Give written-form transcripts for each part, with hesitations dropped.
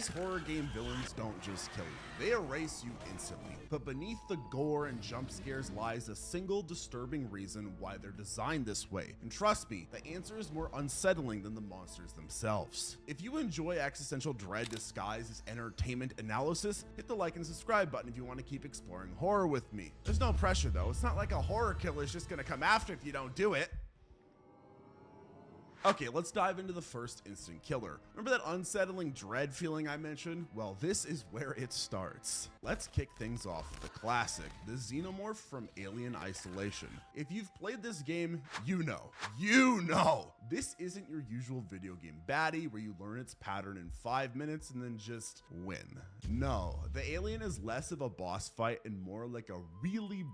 These horror game villains don't just kill you, they erase you instantly. But beneath the gore and jump scares lies a single disturbing reason why they're designed this way. And trust me, the answer is more unsettling than the monsters themselves. If you enjoy existential dread disguised as entertainment analysis, hit the like and subscribe button if you want to keep exploring horror with me. There's no pressure though, it's not like a horror killer is just gonna come after if you don't do it. Okay, let's dive into the first instant killer. Remember that unsettling dread feeling I mentioned? Well, this is where it starts. Let's kick things off with the classic, the Xenomorph from Alien Isolation. If you've played this game, you know. This isn't your usual video game baddie where you learn its pattern in 5 minutes and then just win. No, the alien is less of a boss fight and more like a really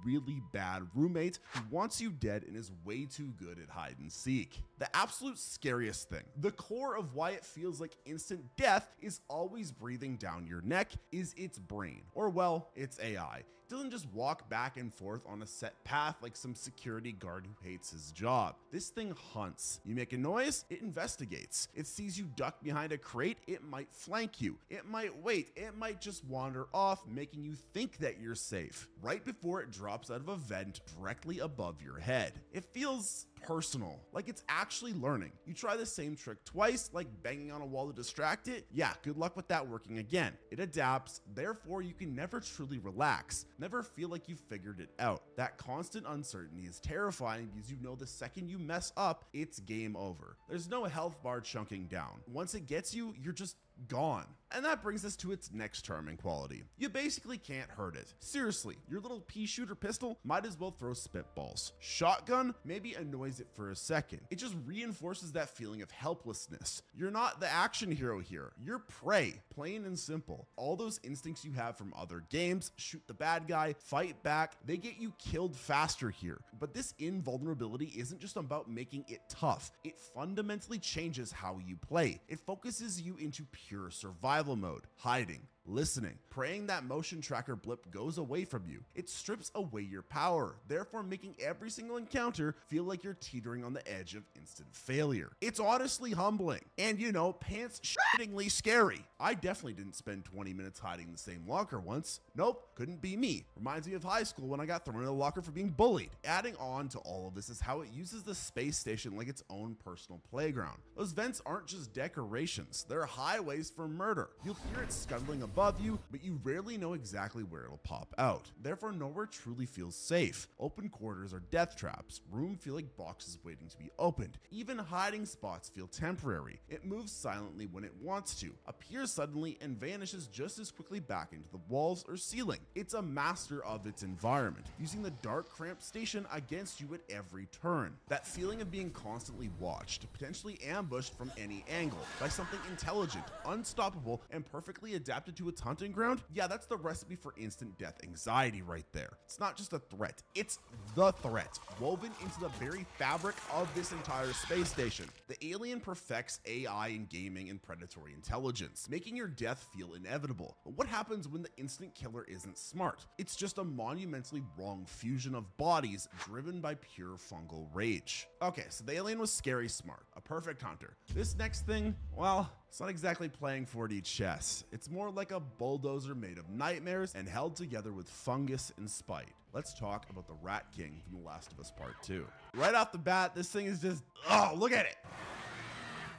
bad roommate who wants you dead and is way too good at hide and seek. The absolute scariest thing, the core of why it feels like instant death is always breathing down your neck, is its brain, or well, its AI. It doesn't just walk back and forth on a set path like some security guard who hates his job. This thing hunts. You make a noise, it investigates. It sees you duck behind a crate, it might flank you. It might wait, it might just wander off, making you think that you're safe, right before it drops out of a vent directly above your head. It feels personal, like it's actually learning. You try the same trick twice, like banging on a wall to distract it. Yeah, good luck with that working again. It adapts, therefore you can never truly relax, never feel like you've figured it out. That constant uncertainty is terrifying because you know the second you mess up, it's game over. There's no health bar chunking down. Once it gets you, you're just gone. And that brings us to its next charming quality. You basically can't hurt it. Seriously, your little pea shooter pistol might as well throw spitballs. Shotgun maybe annoys it for a second. It just reinforces that feeling of helplessness. You're not the action hero here. You're prey, plain and simple. All those instincts you have from other games, shoot the bad guy, fight back, they get you killed faster here. But this invulnerability isn't just about making it tough. It fundamentally changes how you play. It focuses you into pure survival mode, hiding, listening, praying that motion tracker blip goes away from you. It strips away your power, therefore making every single encounter feel like you're teetering on the edge of instant failure. It's honestly humbling and, you know, pants shittingly scary. I definitely didn't spend 20 minutes hiding in the same locker once. Nope, couldn't be me. Reminds me of high school when I got thrown in a locker for being bullied. Adding on to all of this is how it uses the space station like its own personal playground. Those vents aren't just decorations, they're highways for murder. You'll hear it scuttling above you, but you rarely know exactly where it'll pop out. Therefore, nowhere truly feels safe. Open quarters are death traps. Rooms feel like boxes waiting to be opened. Even hiding spots feel temporary. It moves silently when it wants to, appears suddenly, and vanishes just as quickly back into the walls or ceiling. It's a master of its environment, using the dark, cramped station against you at every turn. That feeling of being constantly watched, potentially ambushed from any angle, by something intelligent, unstoppable, and perfectly adapted to its hunting ground, yeah, that's the recipe for instant death anxiety right there. It's not just a threat, it's the threat, woven into the very fabric of this entire space station. The alien perfects AI in gaming and predatory intelligence, making your death feel inevitable. But what happens when the instant killer isn't smart? It's just a monumentally wrong fusion of bodies driven by pure fungal rage. Okay, so the alien was scary smart, a perfect hunter. This next thing, well, it's not exactly playing 4D chess. It's more like a bulldozer made of nightmares and held together with fungus and spite. Let's talk about the Rat King from The Last of Us Part 2. Right off the bat, this thing is just, oh, look at it.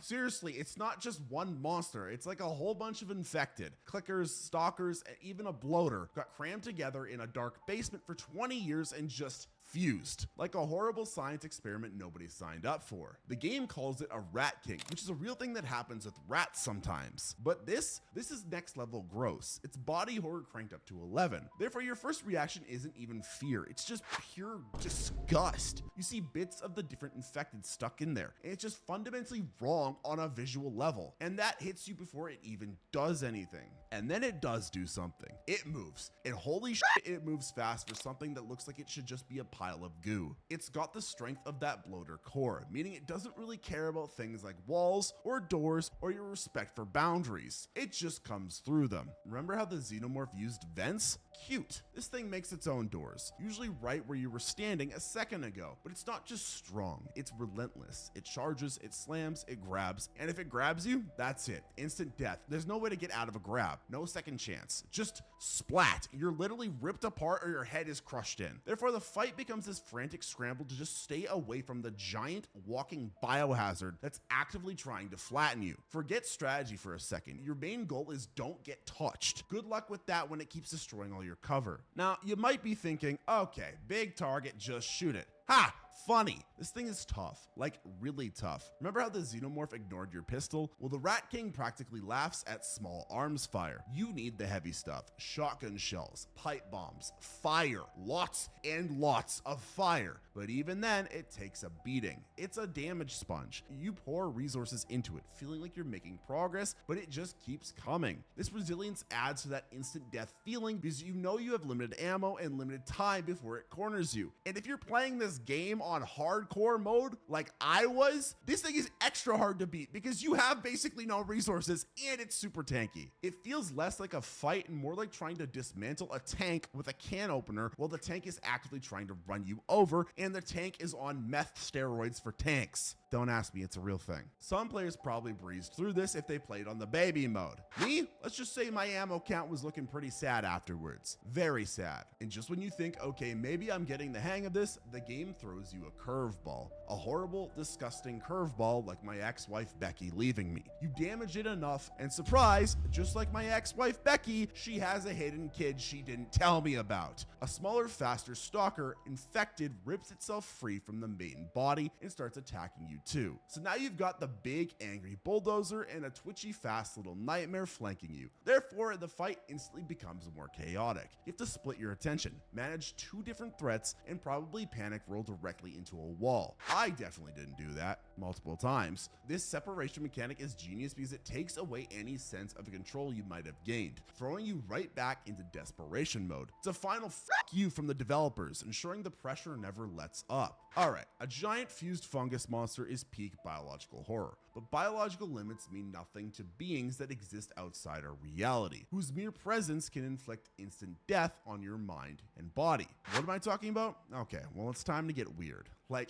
Seriously, it's not just one monster. It's like a whole bunch of infected clickers, stalkers, and even a bloater got crammed together in a dark basement for 20 years and just fused, like a horrible science experiment nobody signed up for. The game calls it a Rat King, which is a real thing that happens with rats sometimes. But this is next level gross. It's body horror cranked up to 11. Therefore, your first reaction isn't even fear. It's just pure disgust. You see bits of the different infected stuck in there, and it's just fundamentally wrong on a visual level. And that hits you before it even does anything. And then it does do something. It moves. And holy shit, it moves fast for something that looks like it should just be a pile of goo. It's got the strength of that bloater core, meaning it doesn't really care about things like walls or doors or your respect for boundaries. It just comes through them. Remember how the Xenomorph used vents? Cute. This thing makes its own doors, usually right where you were standing a second ago, but it's not just strong, it's relentless. It charges, it slams, it grabs, and if it grabs you, that's it. Instant death. There's no way to get out of a grab. No second chance. Just splat. You're literally ripped apart or your head is crushed in. Therefore, the fight becomes this frantic scramble to just stay away from the giant walking biohazard that's actively trying to flatten you. Forget strategy for a second. Your main goal is don't get touched. Good luck with that when it keeps destroying all your cover. Now, you might be thinking, okay, big target, just shoot it. Ha! Funny. This thing is tough, like really tough. Remember how the Xenomorph ignored your pistol? Well, the Rat King practically laughs at small arms fire. You need the heavy stuff, shotgun shells, pipe bombs, fire, lots and lots of fire. But even then, it takes a beating. It's a damage sponge. You pour resources into it, feeling like you're making progress, but it just keeps coming. This resilience adds to that instant death feeling because you know you have limited ammo and limited time before it corners you. And if you're playing this game on hardcore mode like I was, this thing is extra hard to beat because you have basically no resources and it's super tanky. It feels less like a fight and more like trying to dismantle a tank with a can opener while the tank is actively trying to run you over and the tank is on meth steroids for tanks. Don't ask me, it's a real thing. Some players probably breezed through this if they played on the baby mode. Me, let's just say my ammo count was looking pretty sad afterwards. Very sad. And just when you think, okay, maybe I'm getting the hang of this, the game throws you a curveball. A horrible, disgusting curveball like my ex-wife Becky leaving me. You damage it enough, and surprise, just like my ex-wife Becky, she has a hidden kid she didn't tell me about. A smaller, faster stalker, infected, rips itself free from the main body and starts attacking you too. So now you've got the big angry bulldozer and a twitchy fast little nightmare flanking you. Therefore, the fight instantly becomes more chaotic. You have to split your attention, manage two different threats, and probably panic roll directly into a wall. I definitely didn't do that multiple times. This separation mechanic is genius because it takes away any sense of control you might have gained, throwing you right back into desperation mode. It's a final fuck you from the developers, ensuring the pressure never lets up. Alright, a giant fused fungus monster is peak biological horror, but biological limits mean nothing to beings that exist outside our reality, whose mere presence can inflict instant death on your mind and body. What am I talking about? Okay, well, it's time to get weird. Like,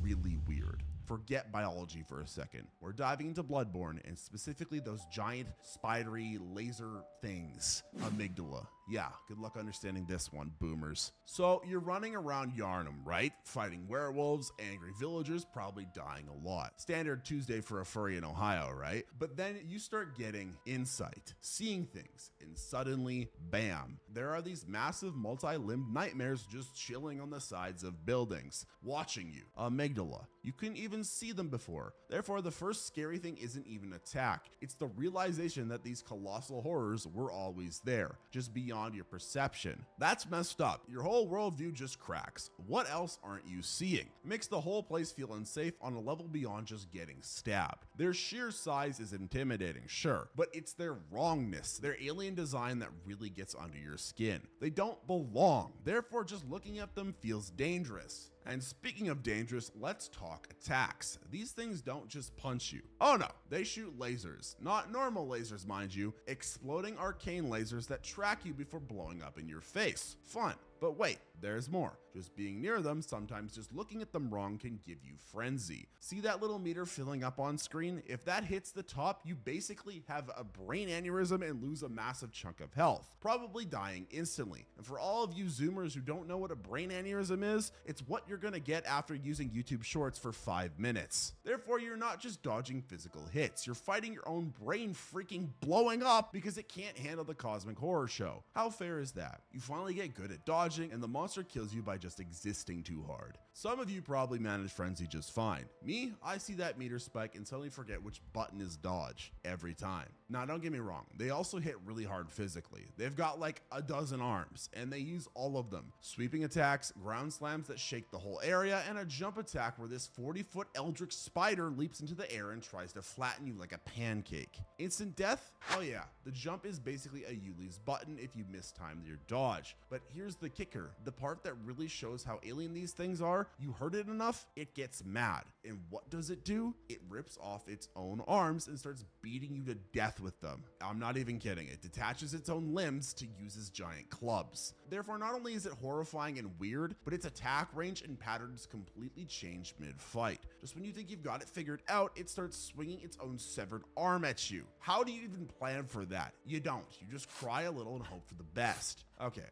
really weird. Forget biology for a second. We're diving into Bloodborne and specifically those giant spidery laser things. Amygdala. Yeah, good luck understanding this one, boomers. So you're running around Yarnum, right? Fighting werewolves, angry villagers, probably dying a lot. Standard Tuesday for a furry in Ohio, right? But then you start getting insight, seeing things, and suddenly, bam, there are these massive multi-limbed nightmares just chilling on the sides of buildings, watching you. Amygdala. You couldn't even see them before. Therefore, the first scary thing isn't even attack. It's the realization that these colossal horrors were always there, just beyond your perception. That's messed up. Your whole worldview just cracks. What else aren't you seeing? It makes the whole place feel unsafe on a level beyond just getting stabbed. Their sheer size is intimidating, sure, but it's their wrongness, their alien design that really gets under your skin. They don't belong. Therefore, just looking at them feels dangerous. And speaking of dangerous, let's talk attacks. These things don't just punch you. Oh no, they shoot lasers. Not normal lasers, mind you. Exploding arcane lasers that track you before blowing up in your face. Fun. But wait, there's more. Just being near them, sometimes just looking at them wrong can give you frenzy. See that little meter filling up on screen? If that hits the top, you basically have a brain aneurysm and lose a massive chunk of health, probably dying instantly. And for all of you Zoomers who don't know what a brain aneurysm is, it's what you're gonna get after using YouTube Shorts for 5 minutes. Therefore, you're not just dodging physical hits, you're fighting your own brain freaking blowing up because it can't handle the cosmic horror show. How fair is that? You finally get good at dodging and the monster kills you by just existing too hard. Some of you probably manage frenzy just fine. Me, I see that meter spike and suddenly forget which button is dodge every time. Now, don't get me wrong, they also hit really hard physically. They've got like a dozen arms and they use all of them. Sweeping attacks, ground slams that shake the whole area, and a jump attack where this 40-foot eldritch spider leaps into the air and tries to flatten you like a pancake. Instant death? Oh yeah, the jump is basically a Yuli's button if you mistime your dodge. But here's the kicker, the part that really shows how alien these things are. You hurt it enough, it gets mad. And what does it do? It rips off its own arms and starts beating you to death with them. I'm not even kidding. It detaches its own limbs to use as giant clubs. Therefore, not only is it horrifying and weird, but its attack range and patterns completely change mid-fight. Just when you think you've got it figured out, it starts swinging its own severed arm at you. How do you even plan for that? You don't. You just cry a little and hope for the best. Okay.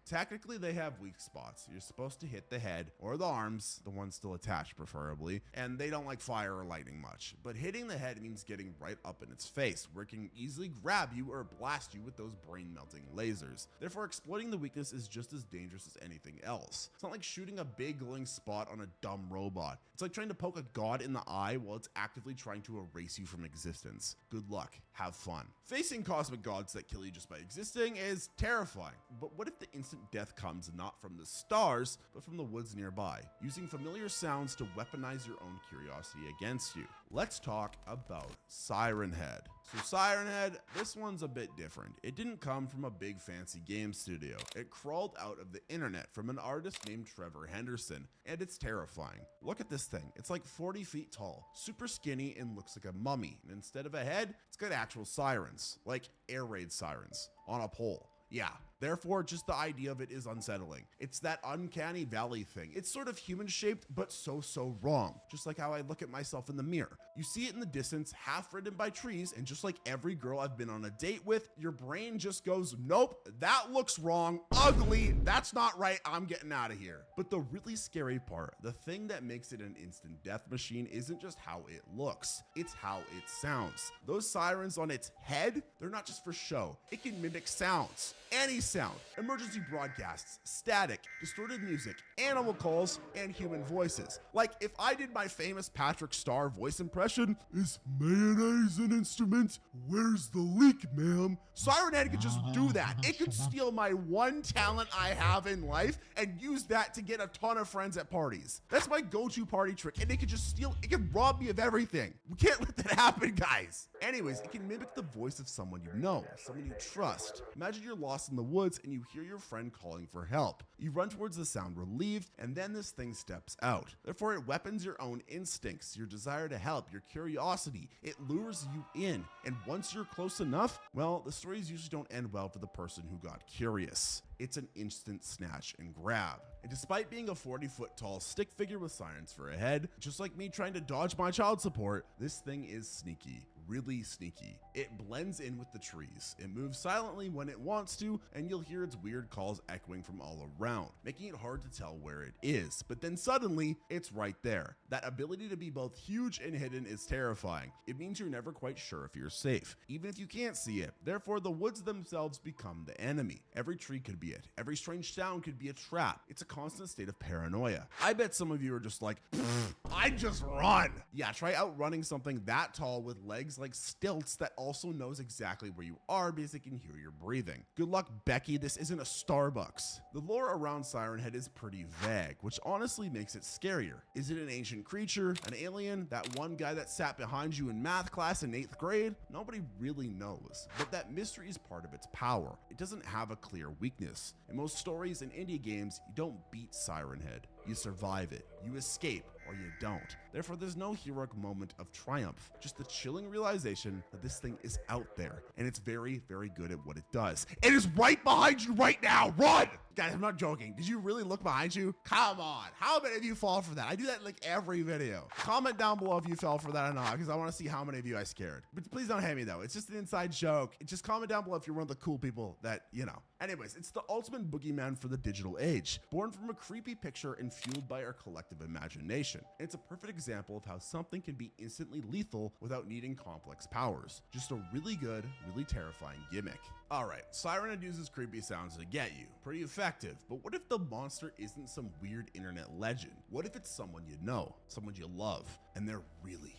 Technically, they have weak spots. You're supposed to hit the head or the arms, the ones still attached preferably, and they don't like fire or lightning much. But hitting the head means getting right up in its face, where it can easily grab you or blast you with those brain-melting lasers. Therefore, exploiting the weakness is just as dangerous as anything else. It's not like shooting a big glowing spot on a dumb robot. It's like trying to poke a god in the eye while it's actively trying to erase you from existence. Good luck. Have fun. Facing cosmic gods that kill you just by existing is terrifying. But what if the instant death comes not from the stars, but from the woods nearby, using familiar sounds to weaponize your own curiosity against you? Let's talk about Sirenhead. So Sirenhead, this one's a bit different. It didn't come from a big fancy game studio. It crawled out of the internet from an artist named Trevor Henderson, and it's terrifying. Look at this thing. It's like 40 feet tall, super skinny, and looks like a mummy. And instead of a head, it's got actual sirens, like air raid sirens, on a pole. Yeah, therefore, just the idea of it is unsettling. It's that uncanny valley thing. It's sort of human-shaped, but so wrong. Just like how I look at myself in the mirror. You see it in the distance, half ridden by trees, and just like every girl I've been on a date with, your brain just goes, nope, that looks wrong, ugly, that's not right, I'm getting out of here. But the really scary part, the thing that makes it an instant death machine isn't just how it looks, it's how it sounds. Those sirens on its head, they're not just for show. It can mimic sounds. Any sound, emergency broadcasts, static, distorted music, animal calls, and human voices. Like if I did my famous Patrick Star voice impression, is mayonnaise an instrument? Where's the leak, ma'am? Sirenhead could just do that. It could steal my one talent I have in life and use that to get a ton of friends at parties. That's my go-to party trick, and it could just steal, it could rob me of everything. We can't let that happen, guys. Anyways, it can mimic the voice of someone you know, someone you trust. Imagine you're lost in the woods and you hear your friend calling for help. You run towards the sound relieved, and then this thing steps out. Therefore, it weapons your own instincts, your desire to help, your curiosity. It lures you in, and once you're close enough, well, the stories usually don't end well for the person who got curious. It's an instant snatch and grab. And despite being a 40-foot tall stick figure with sirens for a head, just like me trying to dodge my child support, this thing is sneaky, really sneaky. It blends in with the trees. It moves silently when it wants to, and you'll hear its weird calls echoing from all around, making it hard to tell where it is. But then suddenly, it's right there. That ability to be both huge and hidden is terrifying. It means you're never quite sure if you're safe, even if you can't see it. Therefore, the woods themselves become the enemy. Every tree could be it. Every strange sound could be a trap. It's a constant state of paranoia. I bet some of you are just like, I'd just run. Yeah, try outrunning something that tall with legs like stilts that also knows exactly where you are because it can hear your breathing. Good luck, Becky, this isn't a Starbucks. The lore around Sirenhead is pretty vague, which honestly makes it scarier. Is it an ancient creature, an alien, that one guy that sat behind you in math class in 8th grade? Nobody really knows, but that mystery is part of its power. It doesn't have a clear weakness. In most stories and indie games, you don't beat Sirenhead. You survive it, you escape, or you don't. Therefore, there's no heroic moment of triumph, just the chilling realization that this thing is out there, and it's very good at what it does. It is right behind you right now, run! Guys, I'm not joking. Did you really look behind you? Come on, how many of you fall for that? I do that in like every video. Comment down below if you fell for that or not, because I want to see how many of you I scared. But please don't hate me though, it's just an inside joke. Just comment down below if you're one of the cool people that, you know. Anyways, it's the ultimate boogeyman for the digital age, born from a creepy picture and fueled by our collective imagination. It's a perfect example of how something can be instantly lethal without needing complex powers. Just a really good, really terrifying gimmick. Alright, Sirenhead uses creepy sounds to get you. Pretty effective, but what if the monster isn't some weird internet legend? What if it's someone you know, someone you love, and they're really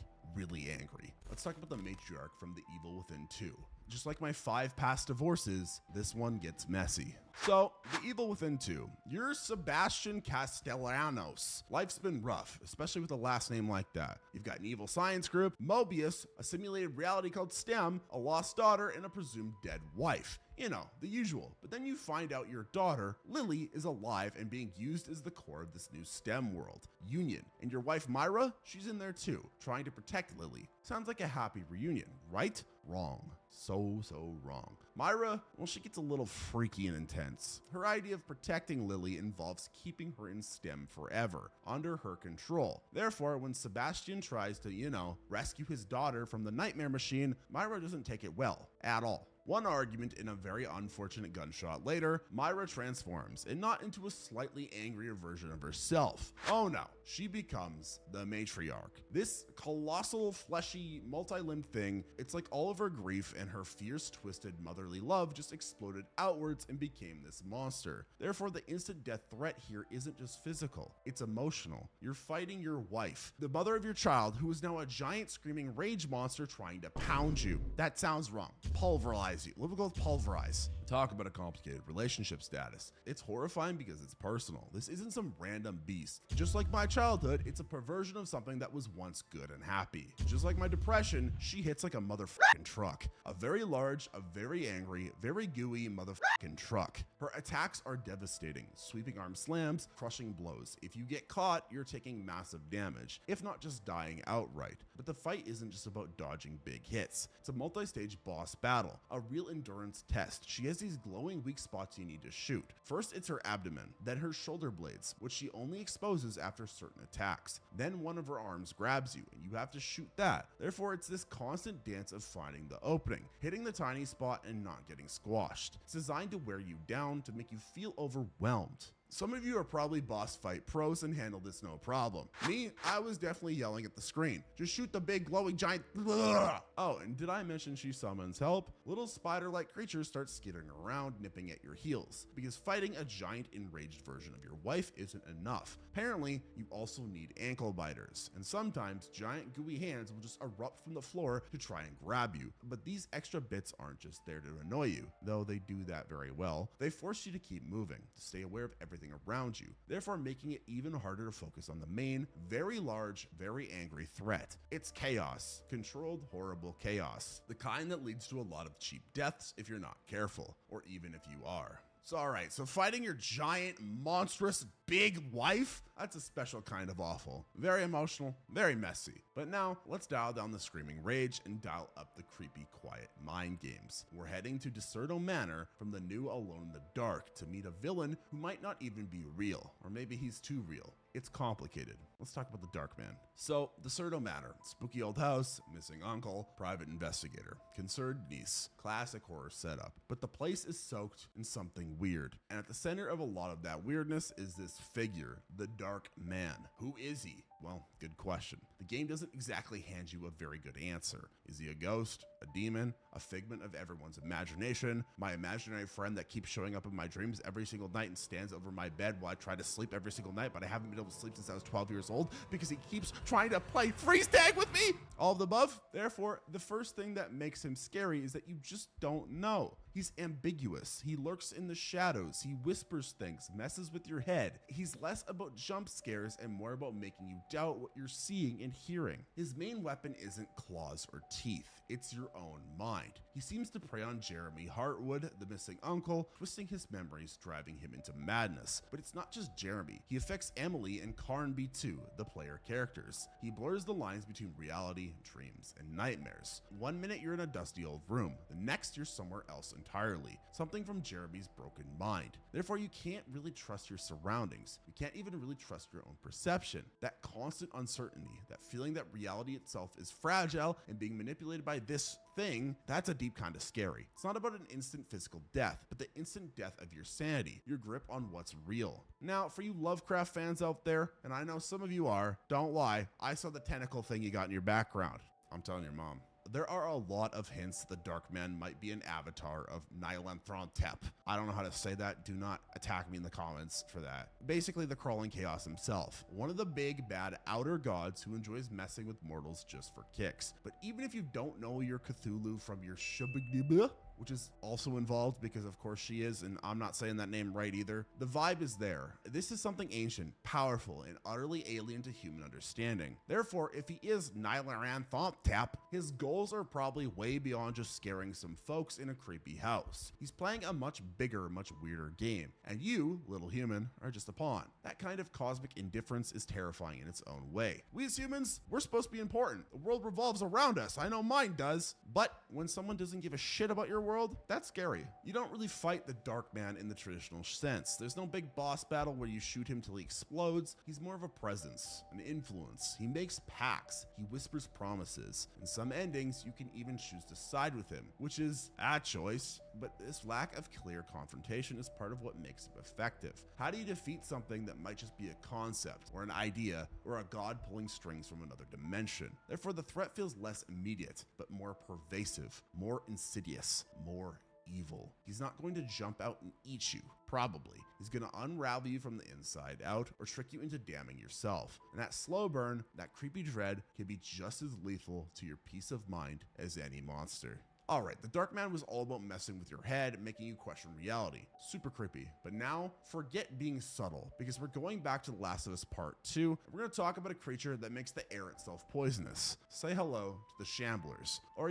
angry? Let's talk about the Matriarch from The Evil Within 2. Just like my 5 past divorces, this one gets messy. So, the evil within 2. You're Sebastian Castellanos. Life's been rough, especially with a last name like that. You've got an evil science group, Mobius, a simulated reality called STEM, a lost daughter, and a presumed dead wife. You know, the usual. But then you find out your daughter, Lily, is alive and being used as the core of this new STEM world, Union. And your wife, Myra, she's in there too, trying to protect Lily. Sounds like a happy reunion, right? Wrong. So wrong. Myra, well, she gets a little freaky and intense. Her idea of protecting Lily involves keeping her in STEM forever, under her control. Therefore, when Sebastian tries to, rescue his daughter from the nightmare machine, Myra doesn't take it well, at all. One argument in a very unfortunate gunshot later, Myra transforms, and not into a slightly angrier version of herself. Oh no, she becomes the Matriarch. This colossal, fleshy, multi-limbed thing, it's like all of her grief and her fierce, twisted motherly love just exploded outwards and became this monster. Therefore, the instant death threat here isn't just physical, it's emotional. You're fighting your wife, the mother of your child, who is now a giant screaming rage monster trying to pound you. That sounds wrong. Pulverize you. We'll go with pulverize. Talk about a complicated relationship status. It's horrifying because it's personal. This isn't some random beast. Just like my childhood, it's a perversion of something that was once good and happy. Just like my depression, she hits like a motherfucking truck. A very large, a very angry, very gooey motherfucking truck. Her attacks are devastating. Sweeping arm slams, crushing blows. If you get caught, you're taking massive damage, if not just dying outright. But the fight isn't just about dodging big hits. It's a multi-stage boss battle, a real endurance test. She has these glowing weak spots you need to shoot. First, it's her abdomen, then her shoulder blades, which she only exposes after certain attacks. Then one of her arms grabs you, and you have to shoot that. Therefore, it's this constant dance of finding the opening, hitting the tiny spot, and not getting squashed. It's designed to wear you down, to make you feel overwhelmed. Some of you are probably boss fight pros and handle this no problem. Me, I was definitely yelling at the screen. Just shoot the big glowing giant. Ugh. Oh, and did I mention she summons help? Little spider-like creatures start skittering around, nipping at your heels, because fighting a giant enraged version of your wife isn't enough. Apparently, you also need ankle biters, and sometimes giant gooey hands will just erupt from the floor to try and grab you. But these extra bits aren't just there to annoy you, though they do that very well. They force you to keep moving, to stay aware of everything around you, therefore making it even harder to focus on the main, very large, very angry threat. It's chaos. Controlled, horrible chaos. The kind that leads to a lot of cheap deaths if you're not careful, or even if you are. So alright, so fighting your giant, monstrous, big wife? That's a special kind of awful. Very emotional, very messy. But now, let's dial down the screaming rage and dial up the creepy, quiet mind games. We're heading to Deserto Manor from the new Alone in the Dark to meet a villain who might not even be real, or maybe he's too real. It's complicated. Let's talk about the Dark Man. So, Deserto Manor, spooky old house, missing uncle, private investigator, concerned niece, classic horror setup. But the place is soaked in something weird. And at the center of a lot of that weirdness is this figure, the Dark Man. Who is he? Well, good question. The game doesn't exactly hand you a very good answer. Is he a ghost, a demon, a figment of everyone's imagination, my imaginary friend that keeps showing up in my dreams every single night and stands over my bed while I try to sleep every single night, but I haven't been able to sleep since I was 12 years old because he keeps trying to play freeze tag with me? All of the above. Therefore, the first thing that makes him scary is that you just don't know. He's ambiguous. He lurks in the shadows. He whispers things, messes with your head. He's less about jump scares and more about making you doubt what you're seeing and hearing. His main weapon isn't claws or teeth. It's your own mind. He seems to prey on Jeremy Hartwood, the missing uncle, twisting his memories, driving him into madness. But it's not just Jeremy. He affects Emily and Carnby too, the player characters. He blurs the lines between reality, dreams, and nightmares. One minute you're in a dusty old room. The next you're somewhere else entirely. Something from Jeremy's broken mind. Therefore, you can't really trust your surroundings. You can't even really trust your own perception. That constant uncertainty, that feeling that reality itself is fragile and being manipulated by this thing, that's a deep kind of scary. It's not about an instant physical death, but the instant death of your sanity, your grip on what's real. Now, for you Lovecraft fans out there, and I know some of you are, don't lie, I saw the tentacle thing you got in your background. I'm telling your mom. there are a lot of hints the Darkman might be an avatar of Nylanthrontep. I don't know how to say that. Do not attack me in the comments for that. Basically, the crawling chaos himself, one of the big bad outer gods who enjoys messing with mortals just for kicks. But even if you don't know your Cthulhu from your Amygdala, which is also involved because of course she is, and I'm not saying that name right either, the vibe is there. This is something ancient, powerful, and utterly alien to human understanding. Therefore, if he is Nylanthrontep, his goals are probably way beyond just scaring some folks in a creepy house. He's playing a much bigger, much weirder game, and you, little human, are just a pawn. That kind of cosmic indifference is terrifying in its own way. We as humans, we're supposed to be important. The world revolves around us. I know mine does. But when someone doesn't give a shit about your world, that's scary. You don't really fight the Darkman in the traditional sense. There's no big boss battle where you shoot him till he explodes. He's more of a presence, an influence. He makes pacts. He whispers promises. In some endings, you can even choose to side with him, which is a choice, but this lack of clear confrontation is part of what makes him effective. How do you defeat something that might just be a concept, or an idea, or a god pulling strings from another dimension? Therefore, the threat feels less immediate, but more pervasive, more insidious, more evil. He's not going to jump out and eat you, probably. He's going to unravel you from the inside out or trick you into damning yourself. And that slow burn, that creepy dread, can be just as lethal to your peace of mind as any monster. Alright, the Darkman was all about messing with your head and making you question reality. Super creepy. But now, forget being subtle, because we're going back to The Last of Us Part 2. We're going to talk about a creature that makes the air itself poisonous. Say hello to the Shamblers. Or,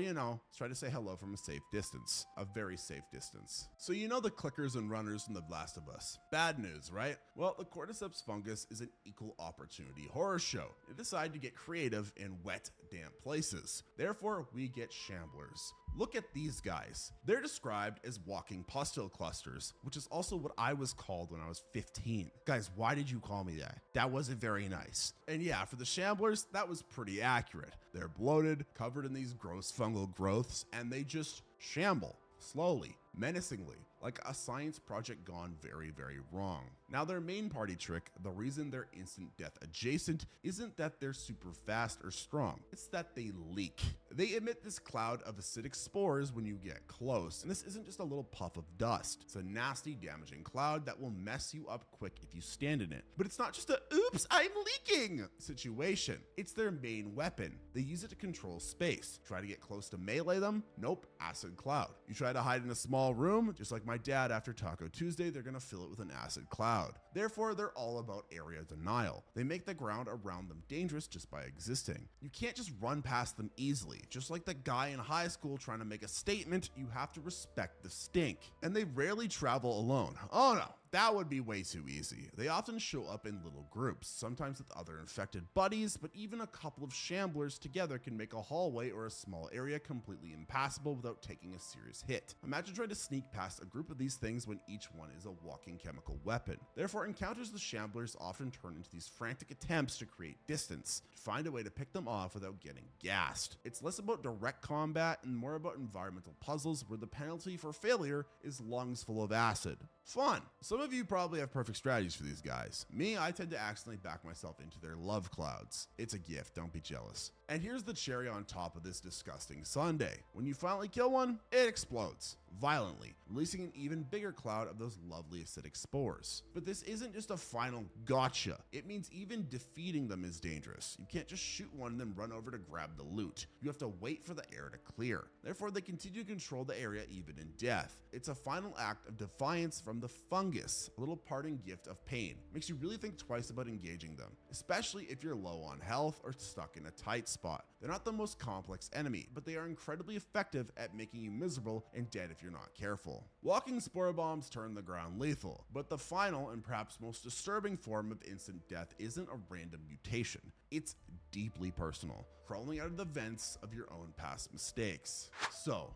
try to say hello from a safe distance. A very safe distance. So you know the clickers and runners in The Last of Us. Bad news, right? Well, the Cordyceps fungus is an equal opportunity horror show. They decide to get creative in wet, damp places. Therefore, we get Shamblers. Look at these guys. They're described as walking pustule clusters, which is also what I was called when I was 15. Guys, why did you call me that? That wasn't very nice. And yeah, for the Shamblers, that was pretty accurate. They're bloated, covered in these gross fungal growths, and they just shamble, slowly, menacingly, like a science project gone very, very wrong. Now, their main party trick, the reason they're instant death adjacent, isn't that they're super fast or strong, it's that they leak. They emit this cloud of acidic spores when you get close, and this isn't just a little puff of dust. It's a nasty, damaging cloud that will mess you up quick if you stand in it. But it's not just a oops, I'm leaking situation. It's their main weapon. They use it to control space. Try to get close to melee them? Nope, acid cloud. You try to hide in a small room, just like my dad after Taco Tuesday, they're gonna fill it with an acid cloud. Therefore, they're all about area denial. They make the ground around them dangerous just by existing. You can't just run past them easily. Just like the guy in high school trying to make a statement, you have to respect the stink. And they rarely travel alone. Oh no. That would be way too easy. They often show up in little groups, sometimes with other infected buddies, but even a couple of Shamblers together can make a hallway or a small area completely impassable without taking a serious hit. Imagine trying to sneak past a group of these things when each one is a walking chemical weapon. Therefore, encounters with Shamblers often turn into these frantic attempts to create distance, to find a way to pick them off without getting gassed. It's less about direct combat and more about environmental puzzles where the penalty for failure is lungs full of acid. Fun. Some of you probably have perfect strategies for these guys. Me, I tend to accidentally back myself into their love clouds. It's a gift, don't be jealous. And here's the cherry on top of this disgusting sundae. When you finally kill one, it explodes violently, releasing an even bigger cloud of those lovely acidic spores. But this isn't just a final gotcha. It means even defeating them is dangerous. You can't just shoot one and then run over to grab the loot. You have to wait for the air to clear. Therefore, they continue to control the area even in death. It's a final act of defiance from the fungus, a little parting gift of pain. Makes you really think twice about engaging them, especially if you're low on health or stuck in a tight spot. They're not the most complex enemy, but they are incredibly effective at making you miserable and dead if you're not careful. Walking spore bombs turn the ground lethal, but the final and perhaps most disturbing form of instant death isn't a random mutation. It's deeply personal, crawling out of the vents of your own past mistakes. So,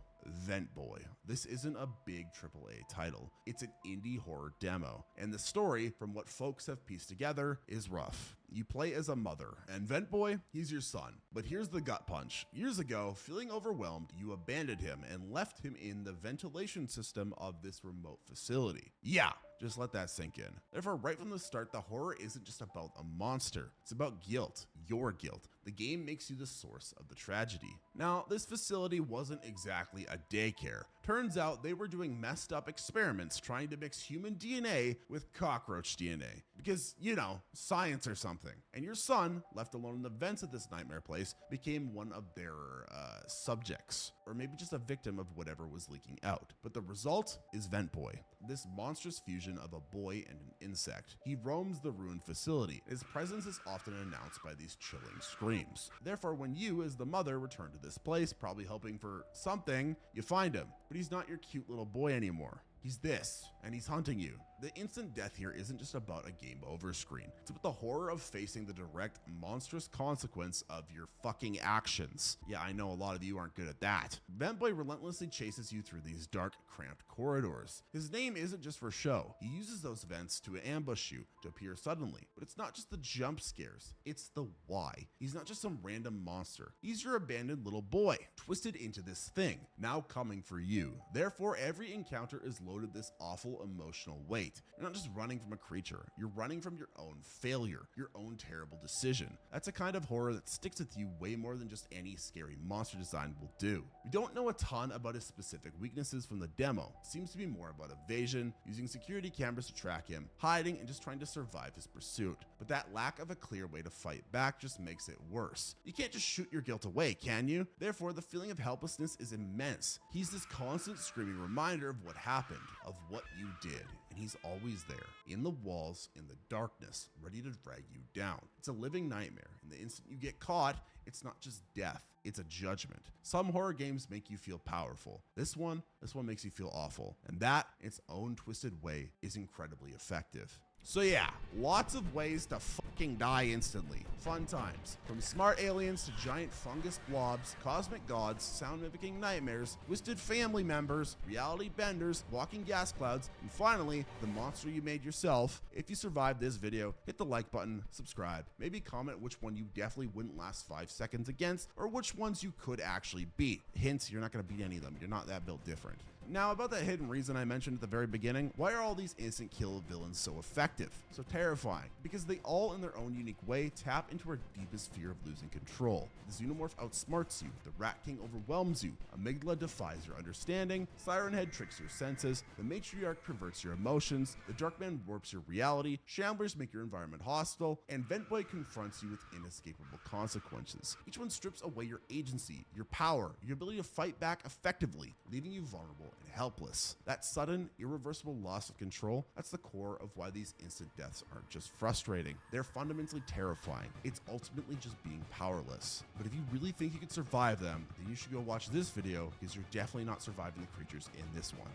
Ventboy. This isn't a big AAA title. It's an indie horror demo, and the story, from what folks have pieced together, is rough. You play as a mother, and Ventboy, he's your son. But here's the gut punch. Years ago, feeling overwhelmed, you abandoned him and left him in the ventilation system of this remote facility. Yeah, just let that sink in. Therefore, right from the start, the horror isn't just about a monster. It's about guilt, your guilt. The game makes you the source of the tragedy. Now, this facility wasn't exactly a daycare. Turns out they were doing messed up experiments trying to mix human DNA with cockroach DNA. Because, you know, science or something. And your son, left alone in the vents of this nightmare place, became one of their subjects. Or maybe just a victim of whatever was leaking out. But the result is Ventboy, this monstrous fusion of a boy and an insect. He roams the ruined facility. His presence is often announced by these chilling screams. Therefore, when you, as the mother, return to this place, probably hoping for something, you find him. But he's not your cute little boy anymore. He's this, and he's hunting you. The instant death here isn't just about a game over screen. It's about the horror of facing the direct, monstrous consequence of your fucking actions. Yeah, I know a lot of you aren't good at that. Ventboy relentlessly chases you through these dark, cramped corridors. His name isn't just for show. He uses those vents to ambush you, to appear suddenly. But it's not just the jump scares, it's the why. He's not just some random monster. He's your abandoned little boy, twisted into this thing, now coming for you. Therefore, every encounter is loaded this awful emotional weight. You're not just running from a creature, you're running from your own failure, your own terrible decision. That's a kind of horror that sticks with you way more than just any scary monster design will do. We don't know a ton about his specific weaknesses from the demo. It seems to be more about evasion, using security cameras to track him, hiding, and just trying to survive his pursuit. But that lack of a clear way to fight back just makes it worse. You can't just shoot your guilt away, can you? Therefore, the feeling of helplessness is immense. He's this constant screaming reminder of what happened, of what you did. And he's always there, in the walls, in the darkness, ready to drag you down. It's a living nightmare, and the instant you get caught, it's not just death, it's a judgment. Some horror games make you feel powerful. This one makes you feel awful. And that, in its own twisted way, is incredibly effective. So yeah, lots of ways to fucking die instantly. Fun times. From smart aliens to giant fungus blobs, cosmic gods, sound mimicking nightmares, twisted family members, reality benders, walking gas clouds, and finally, the monster you made yourself. If you survived this video, hit the like button, subscribe, maybe comment which one you definitely wouldn't last 5 seconds against, or which ones you could actually beat. Hint, you're not gonna beat any of them. You're not that built different. Now, about that hidden reason I mentioned at the very beginning, why are all these instant kill villains so effective, so terrifying? Because they all, in their own unique way, tap into our deepest fear of losing control. The Xenomorph outsmarts you, the Rat King overwhelms you, Amygdala defies your understanding, Sirenhead tricks your senses, the Matriarch perverts your emotions, the Darkman warps your reality, Shamblers make your environment hostile, and Ventboy confronts you with inescapable consequences. Each one strips away your agency, your power, your ability to fight back effectively, leaving you vulnerable and helpless. That sudden, irreversible loss of control, that's the core of why these instant deaths aren't just frustrating. They're fundamentally terrifying. It's ultimately just being powerless. But if you really think you could survive them, then you should go watch this video, because you're definitely not surviving the creatures in this one.